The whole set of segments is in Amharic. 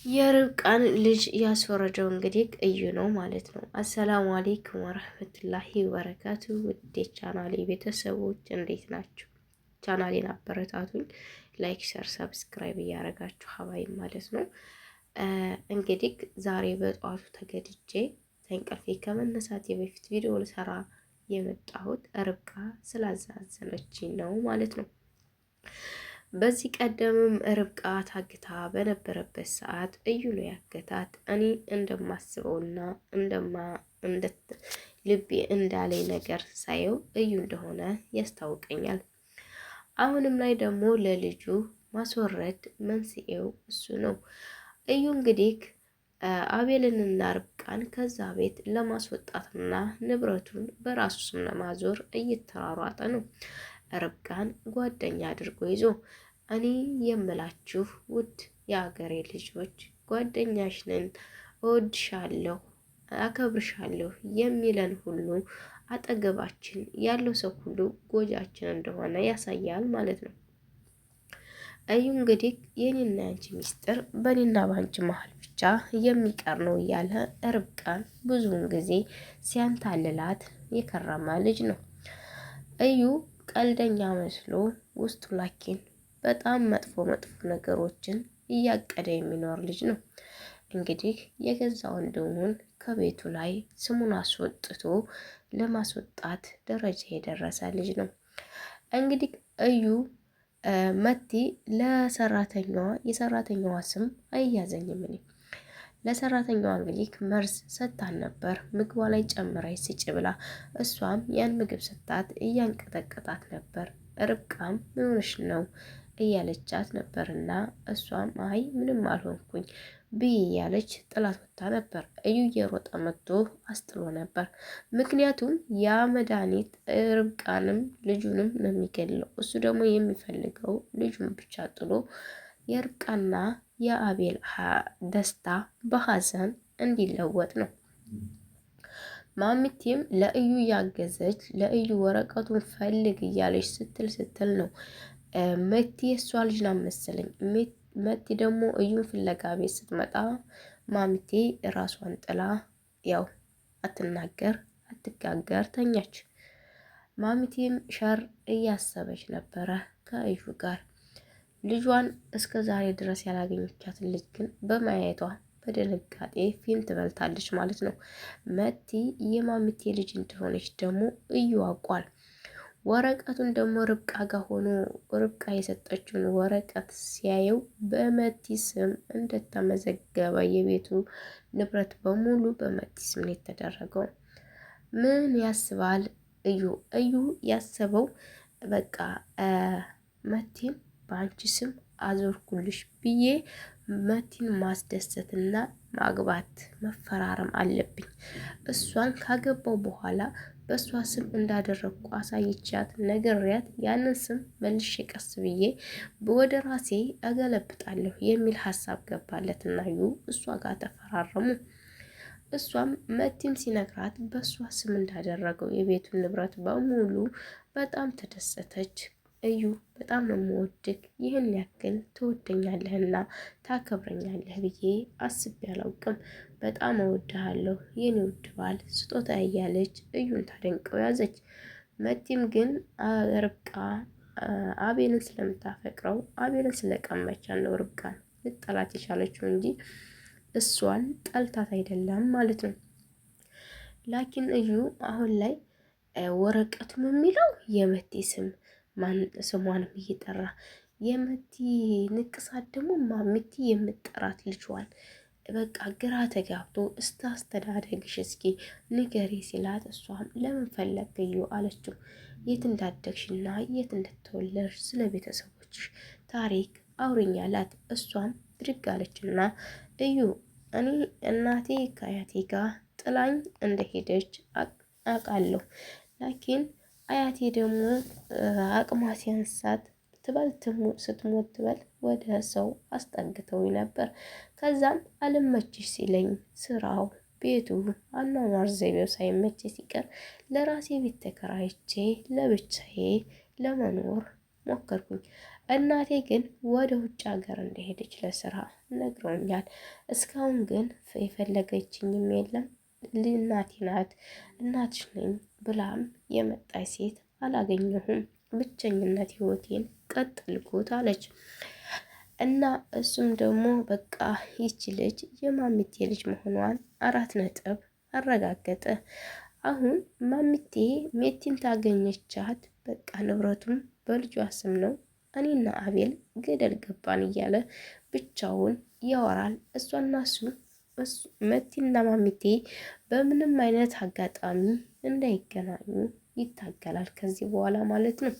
የርብቃን ልጅ ያስወረደው እንግዲህ እዩ ነው ማለት ነው። አሰላሙ አሌይኩም ወረህመቱላሂ ወበረካቱ። ውድ ቻናሌ ቤተሰቦች እንዴት ናቸው? ቻናሌን አበረታቱኝ። ላይክ፣ ሸር፣ ሰብስክራይብ እያደረጋችሁ ሀባይ ማለት ነው። እንግዲህ ዛሬ በጠዋቱ ተገድጄ ተንቀልፌ ከመነሳቴ በፊት ቪዲዮ ልሰራ የመጣሁት ርብቃ ስላዛዘነችኝ ነው ማለት ነው። በዚህ ቀደምም ርብቃ ታግታ በነበረበት ሰዓት እዩ ነው ያገታት። እኔ እንደማስበውና ልቤ እንዳለኝ ነገር ሳየው እዩ እንደሆነ ያስታውቀኛል። አሁንም ላይ ደግሞ ለልጁ ማስወረድ መንስኤው እሱ ነው። እዩ እንግዲህ አቤልንና ርብቃን ከዛ ቤት ለማስወጣትና ንብረቱን በራሱ ስም ለማዞር እየተሯሯጠ ነው። ርብቃን ጓደኛ አድርጎ ይዞ እኔ የምላችሁ ውድ የአገሬ ልጆች ጓደኛሽ ነን፣ እወድሻለሁ፣ አከብርሻለሁ የሚለን ሁሉ አጠገባችን ያለው ሰው ሁሉ ጎጃችን እንደሆነ ያሳያል ማለት ነው። እዩ እንግዲህ የኔና ያንቺ ሚስጥር በኔና ባንቺ መሀል ብቻ የሚቀር ነው እያለ ርብቃን ብዙውን ጊዜ ሲያንታልላት የከረመ ልጅ ነው። እዩ ቀልደኛ መስሎ ውስጡ ላኪን በጣም መጥፎ ነገሮችን እያቀደ የሚኖር ልጅ ነው። እንግዲህ የገዛ ወንድሙን ከቤቱ ላይ ስሙን አስወጥቶ ለማስወጣት ደረጃ የደረሰ ልጅ ነው። እንግዲህ እዩ መቲ ለሰራተኛዋ የሰራተኛዋ ስም አይያዘኝም። እኔ ለሰራተኛዋ እንግዲህ መርዝ ሰጥታን ነበር ምግቧ ላይ ጨምራይ ስጭ ብላ፣ እሷም ያን ምግብ ሰጣት እያንቀጠቀጣት ነበር። ርብቃም ምን ሆነሽ ነው እያለቻት ነበርና እሷም አይ ምንም አልሆንኩኝ ብይ እያለች ጥላት ወጣ ነበር። እዩ እየሮጠ መጥቶ አስጥሎ ነበር። ምክንያቱም ያ መድኃኒት ርብቃንም ልጁንም ነው የሚገድለው። እሱ ደግሞ የሚፈልገው ልጁን ብቻ ጥሎ የርብቃና የአቤል ደስታ በሀዘን እንዲለወጥ ነው። ማሚቴም ለእዩ ያገዘች ለእዩ ወረቀቱን ፈልግ እያለች ስትል ነው። መቲ የሷ ልጅ ናት መሰለኝ። መቲ ደግሞ እዩን ፍለጋ ቤት ስትመጣ ማሚቴ ራሷን ጥላ ያው አትናገር አትጋገር ተኛች። ማሚቴም ሸር እያሰበች ነበረ ከእዩ ጋር። ልጇን እስከ ዛሬ ድረስ ያላገኘቻትን ልጅ ግን በማየቷ በድንጋጤ ፊን ትበልታለች ማለት ነው። መቲ የማሚቴ ልጅ እንደሆነች ደግሞ እዩ አውቋል። ወረቀቱን ደግሞ ርብቃ ጋር ሆኖ ርብቃ የሰጠችውን ወረቀት ሲያየው በመቲ ስም እንደተመዘገበ የቤቱ ንብረት በሙሉ በመቲ ስም ነው የተደረገው። ምን ያስባል እዩ? እዩ ያሰበው በቃ መቲን በአንቺ ስም አዞርኩልሽ ብዬ መቲን ማስደሰትና ማግባት መፈራረም አለብኝ። እሷን ካገባው በኋላ በእሷ ስም እንዳደረግኩ አሳይቻት ነግሬያት ያንን ስም መልሼ ቀስ ብዬ ወደ ራሴ እገለብጣለሁ የሚል ሀሳብ ገባለትና እዩ እሷ ጋር ተፈራረሙ። እሷም መቲም ሲነግራት በእሷ ስም እንዳደረገው የቤቱን ንብረት በሙሉ በጣም ተደሰተች። እዩ በጣም ነው የምወድህ፣ ይህን ያክል ትወደኛለህና ታከብረኛለህ ብዬ አስቤ አላውቅም። በጣም እወድሃለሁ የኔ ውድ ባል ስጦታ እያለች እዩን ታደንቀው ያዘች። መቲም ግን ርብቃ አቤልን ስለምታፈቅረው አቤልን ስለቀመቻት ነው ርብቃን ልጠላት የቻለችው እንጂ እሷን ጠልታት አይደለም ማለት ነው። ላኪን እዩ አሁን ላይ ወረቀቱም የሚለው የመቲ ስም ስሟንም እየጠራ የመቲ ንቅሳት ደግሞ ማሚቲ የምጠራት ልጇን በቃ ግራ ተጋብቶ አስተዳደግሽ እስኪ ንገሪ ሲላት እሷም ለምን ፈለግ እዩ አለችው። የት እንዳደግሽና የት እንደተወለድሽ ስለ ቤተሰቦችሽ ታሪክ አውሪኝ አላት። እሷም ብድግ አለችና እዩ እኔ እናቴ ከአያቴ ጋር ጥላኝ እንደሄደች አውቃለሁ። ላኪን አያቴ ደግሞ አቅሟ ሲያንሳት ስትሞት ትበል ወደ ሰው አስጠግተው ነበር። ከዛም አልመችሽ ሲለኝ ስራው ቤቱ አኗኗር ዘይቤው ሳይመች ሲቀር ለራሴ ቤት ተከራይቼ ለብቻዬ ለመኖር ሞከርኩኝ። እናቴ ግን ወደ ውጭ ሀገር እንደሄደች ለስራ ነግረውኛል። እስካሁን ግን የፈለገችኝም የለም። እናቴ ናት እናትሽ ነኝ ብላም የመጣች ሴት አላገኘሁም። ብቸኝነት ህይወቴን ቀጠልኩት አለች። እና እሱም ደግሞ በቃ ይቺ ልጅ የማሚቴ ልጅ መሆኗን 4 ነጥብ አረጋገጠ። አሁን ማሚቴ ሜቲን ታገኘቻት፣ በቃ ንብረቱም በልጇ ስም ነው። እኔና አቤል ገደል ገባን እያለ ብቻውን ያወራል። እሷና እሱ መቲና ማሚቴ በምንም አይነት አጋጣሚ እንዳይገናኙ ይታገላል ከዚህ በኋላ ማለት ነው።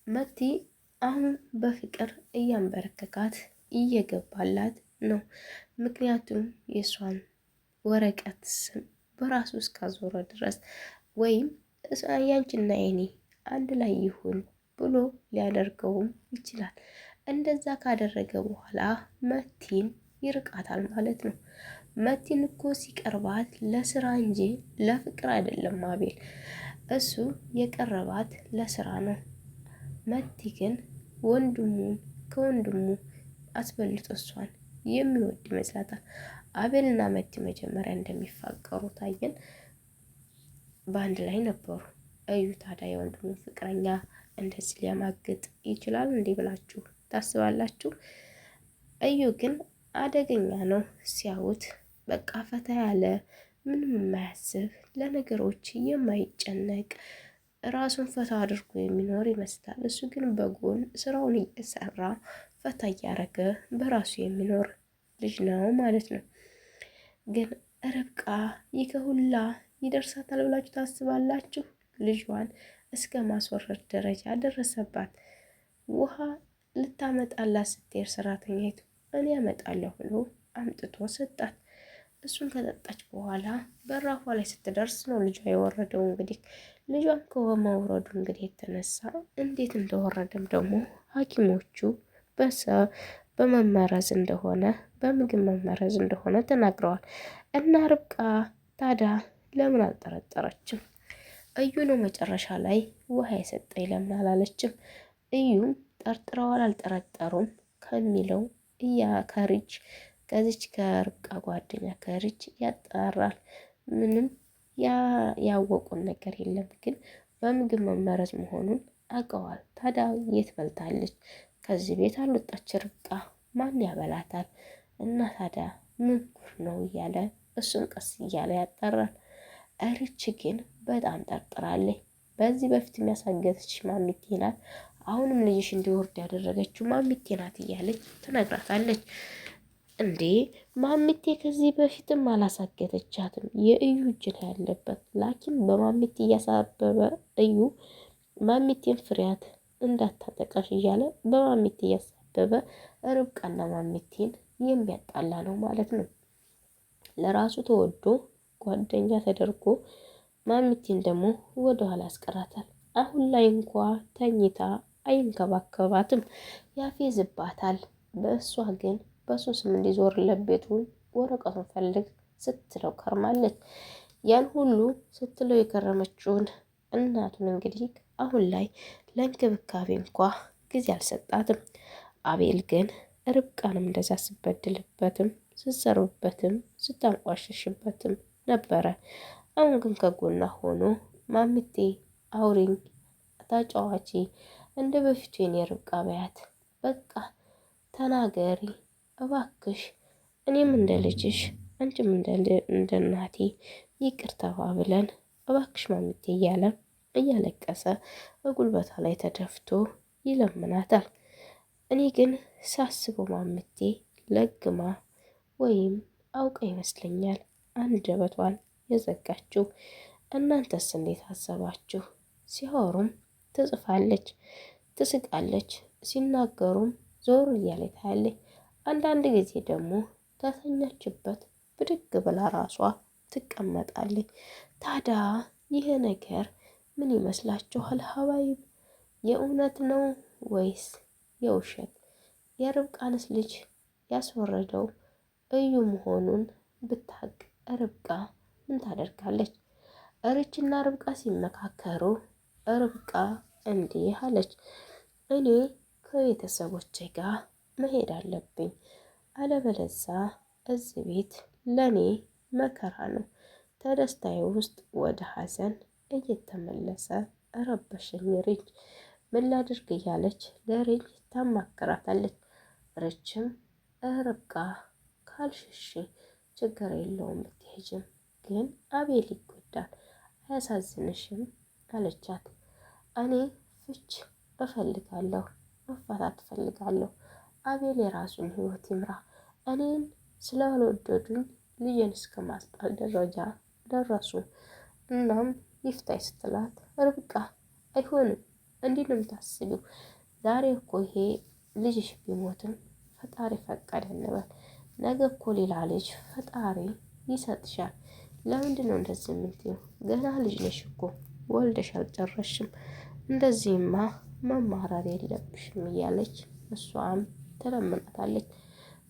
መቲ አሁን በፍቅር እያንበረከካት እየገባላት ነው። ምክንያቱም የእሷን ወረቀት ስም በራሱ እስካዞረ ድረስ ወይም ያንቺና የኔ አንድ ላይ ይሁን ብሎ ሊያደርገውም ይችላል። እንደዛ ካደረገ በኋላ መቲን ይርቃታል ማለት ነው። መቲን እኮ ሲቀርባት ለስራ እንጂ ለፍቅር አይደለም አቤል። እሱ የቀረባት ለስራ ነው። መቲ ግን ወንድሙን ከወንድሙ አስበልጦ እሷን የሚወድ ይመስላታል። አቤልና መቲ መጀመሪያ እንደሚፋቀሩ ታየን፣ በአንድ ላይ ነበሩ። እዩ ታዲያ የወንድሙ ፍቅረኛ እንደዚህ ሊያማግጥ ይችላል እንዲህ ብላችሁ ታስባላችሁ? እዩ ግን አደገኛ ነው። ሲያዩት በቃ ፈታ ያለ ምንም የማያስብ ለነገሮች የማይጨነቅ ራሱን ፈታ አድርጎ የሚኖር ይመስላል። እሱ ግን በጎን ስራውን እየሰራ ፈታ እያረገ በራሱ የሚኖር ልጅ ነው ማለት ነው። ግን ርብቃ ይህ ሁላ ይደርሳታል ብላችሁ ታስባላችሁ? ልጇን እስከ ማስወረድ ደረጃ ደረሰባት። ውሃ ልታመጣላት ስትሄድ ሰራተኛይቱ እኔ ያመጣለሁ ብሎ አምጥቶ ሰጣት። እሱን ከጠጣች በኋላ በራፏ ላይ ስትደርስ ነው ልጇ የወረደው። እንግዲህ ልጇም ከመውረዱ እንግዲህ የተነሳ እንዴት እንደወረደም ደግሞ ሐኪሞቹ በመመረዝ እንደሆነ በምግብ መመረዝ እንደሆነ ተናግረዋል። እና ርብቃ ታዲያ ለምን አልጠረጠረችም? እዩ ነው መጨረሻ ላይ ውሃ የሰጠኝ ለምን አላለችም? እዩም ጠርጥረዋል አልጠረጠሩም ከሚለው ከሪች ከዚች ከርብቃ ጓደኛ ከሪች ያጣራል። ምንም ያወቁን ነገር የለም፣ ግን በምግብ መመረዝ መሆኑን አውቀዋል። ታዲያ የት በልታለች? ከዚህ ቤት አልወጣች ርብቃ፣ ማን ያበላታል? እና ታዲያ ምን ጉድ ነው እያለ እሱን ቀስ እያለ ያጣራል። ሪች ግን በጣም ጠርጥራለች። በዚህ በፊት የሚያሳገተች ማሚቴ ናት፣ አሁንም ልጅሽ እንዲወርድ ያደረገችው ማሚቴ ናት እያለች ትነግራታለች። እንዴ ማሚቴ ከዚህ በፊትም አላሳገተቻትም፣ የእዩ እጅ ነው ያለበት። ላኪን በማሚቴ እያሳበበ እዩ ማሚቴን ፍሬያት እንዳታጠቃሽ እያለ በማሚቴ እያሳበበ ርብቃና ማሚቴን የሚያጣላ ነው ማለት ነው። ለራሱ ተወዶ ጓደኛ ተደርጎ ማሚቴን ደግሞ ወደ ኋላ ያስቀራታል። አሁን ላይ እንኳ ተኝታ አይንከባከባትም፣ ያፌዝባታል። በእሷ ግን በሱ ስም እንዲዞርለት ቤቱን ወረቀቱን ፈልግ ስትለው ከርማለች። ያን ሁሉ ስትለው የከረመችውን እናቱን እንግዲህ አሁን ላይ ለእንክብካቤ እንኳ ጊዜ አልሰጣትም። አቤል ግን ርብቃንም እንደዛ ስበድልበትም ስሰርብበትም ስታንቋሸሽበትም ነበረ። አሁን ግን ከጎና ሆኖ ማሚቴ አውሪኝ፣ ተጫዋቺ፣ እንደ በፊቱ የኔ ርብቃ በያት፣ በቃ ተናገሪ እባክሽ፣ እኔም እንደ ልጅሽ አንቺም እንደ እናቴ ይቅር ተባብለን እባክሽ ማሚቴ እያለ እያለቀሰ በጉልበቷ ላይ ተደፍቶ ይለምናታል። እኔ ግን ሳስበው ማሚቴ ለግማ ወይም አውቃ ይመስለኛል አንደበቷን የዘጋችው። እናንተስ እንዴት አሰባችሁ? ሲያወሩም ትጽፋለች፣ ትስቃለች፣ ሲናገሩም ዞር እያለ ታያለች። አንዳንድ ጊዜ ደግሞ ተተኛችበት ብድግ ብላ ራሷ ትቀመጣለች። ታዲያ ይህ ነገር ምን ይመስላችኋል ሀባይብ? የእውነት ነው ወይስ የውሸት? የርብቃንስ ልጅ ያስወረደው እዩ መሆኑን ብታቅ ርብቃ ምን ታደርጋለች? ሪችና ርብቃ ሲመካከሩ ርብቃ እንዲህ አለች፣ እኔ ከቤተሰቦቼ ጋር መሄድ አለብኝ። አለበለዛ እዚህ ቤት ለኔ መከራ ነው። ከደስታዬ ውስጥ ወደ ሐዘን እየተመለሰ ረበሸኝ። ሪች ምን ላድርግ እያለች ለሪች ታማክራታለች። ርችም ርብቃ ካልሽሽ ችግር የለውም ብትሄጂም፣ ግን አቤል ይጎዳል አያሳዝንሽም አለቻት። እኔ ፍች እፈልጋለሁ፣ መፋታት እፈልጋለሁ። አቤል የራሱን ህይወት ይምራ። እኔን ስላልወደዱኝ ልጄን እስከ ማስጣል ደረጃ ደረሱ። እናም ይፍታይ ስትላት ርብቃ አይሆንም፣ እንዲህ ነው የምታስቢው? ዛሬ እኮ ይሄ ልጅሽ ቢሞትም ፈጣሪ ፈቀደ እንበል፣ ነገ እኮ ሌላ ልጅ ፈጣሪ ይሰጥሻል። ለምንድን ነው እንደዚህ የምትይው? ገና ልጅ ነሽ እኮ ወልደሽ አልጨረሽም። እንደዚህማ መማረር የለብሽም እያለች እሷም ትለምናታለች።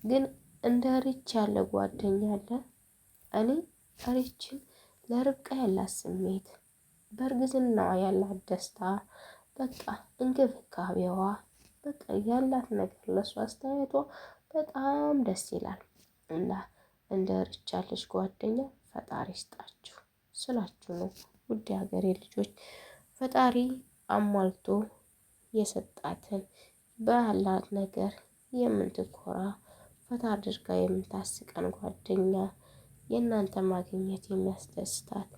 ግን እንደ ሪች ያለ ጓደኛ አለ? እኔ ሪችን ለርብቃ ያላት ስሜት፣ በእርግዝናዋ ያላት ደስታ፣ በቃ እንክብካቤዋ፣ በቃ ያላት ነገር ለእሷ አስተያየቷ በጣም ደስ ይላል። እና እንደ ሪች ያለች ጓደኛ ፈጣሪ ይስጣችሁ ስላችሁ ነው። ውድ ሀገሬ ልጆች ፈጣሪ አሟልቶ የሰጣትን ባላት ነገር የምትኮራ ፈታ አድርጋ የምታስቀን ጓደኛ፣ የእናንተ ማግኘት የሚያስደስታት፣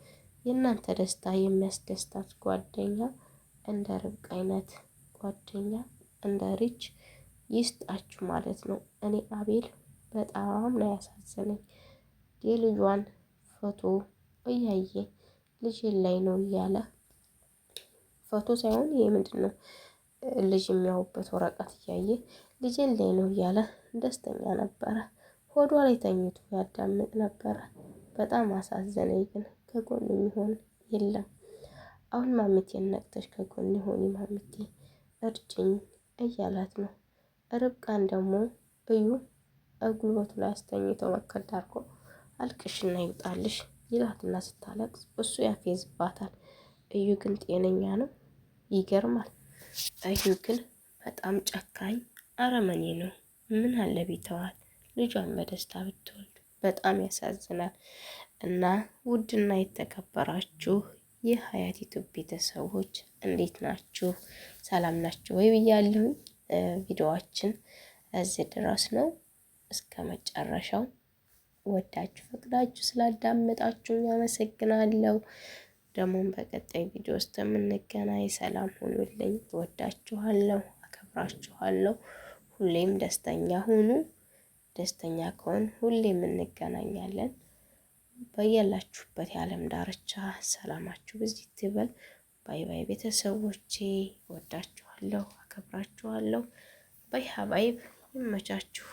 የእናንተ ደስታ የሚያስደስታት ጓደኛ እንደ ርብቃ አይነት ጓደኛ እንደ ሪች ይስጣችሁ ማለት ነው። እኔ አቤል በጣም ነው ያሳዘነኝ። የልጇን ፎቶ እያየ ልጅን ላይ ነው እያለ ፎቶ ሳይሆን ይሄ ምንድን ነው ልጅ የሚያዩበት ወረቀት እያየ ልጅን ላይ ነው እያለ ደስተኛ ነበረ። ሆዷ ላይ ተኝቶ ያዳምጥ ነበረ። በጣም አሳዘነኝ። ግን ከጎን የሚሆን የለም። አሁን ማሚቴን ነቅተሽ ከጎን ሆኒ ማሚቴ እርጅኝ እያላት ነው። ርብቃን ደግሞ እዩ ጉልበቱ ላይ አስተኝተው መከዳ አድርጎ አልቅሽና ይውጣልሽ ይላትና ስታለቅስ እሱ ያፌዝባታል። እዩ ግን ጤነኛ ነው። ይገርማል። እዩ ግን በጣም ጨካኝ አረመኔ ነው። ምን አለ ቢተዋል ልጇን በደስታ ብትወልድ። በጣም ያሳዝናል። እና ውድና የተከበራችሁ የሀያት ዩቲዩብ ቤተሰቦች እንዴት ናችሁ? ሰላም ናችሁ ወይ ብያለሁኝ። ቪዲዮዋችን እዚህ ድረስ ነው። እስከ መጨረሻው ወዳችሁ ፈቅዳችሁ ስላዳመጣችሁ ያመሰግናለሁ። ደግሞም በቀጣይ ቪዲዮ ውስጥ የምንገናኝ። ሰላም ሁኑልኝ። ወዳችኋለሁ፣ አከብራችኋለሁ። ሁሌም ደስተኛ ሁኑ። ደስተኛ ከሆን ሁሌም እንገናኛለን። በያላችሁበት የዓለም ዳርቻ ሰላማችሁ በዚህ ይበል። ባይ ባይ ቤተሰቦቼ፣ ወዳችኋለሁ፣ አከብራችኋለሁ። ባይ ሀባይብ ይመቻችሁ።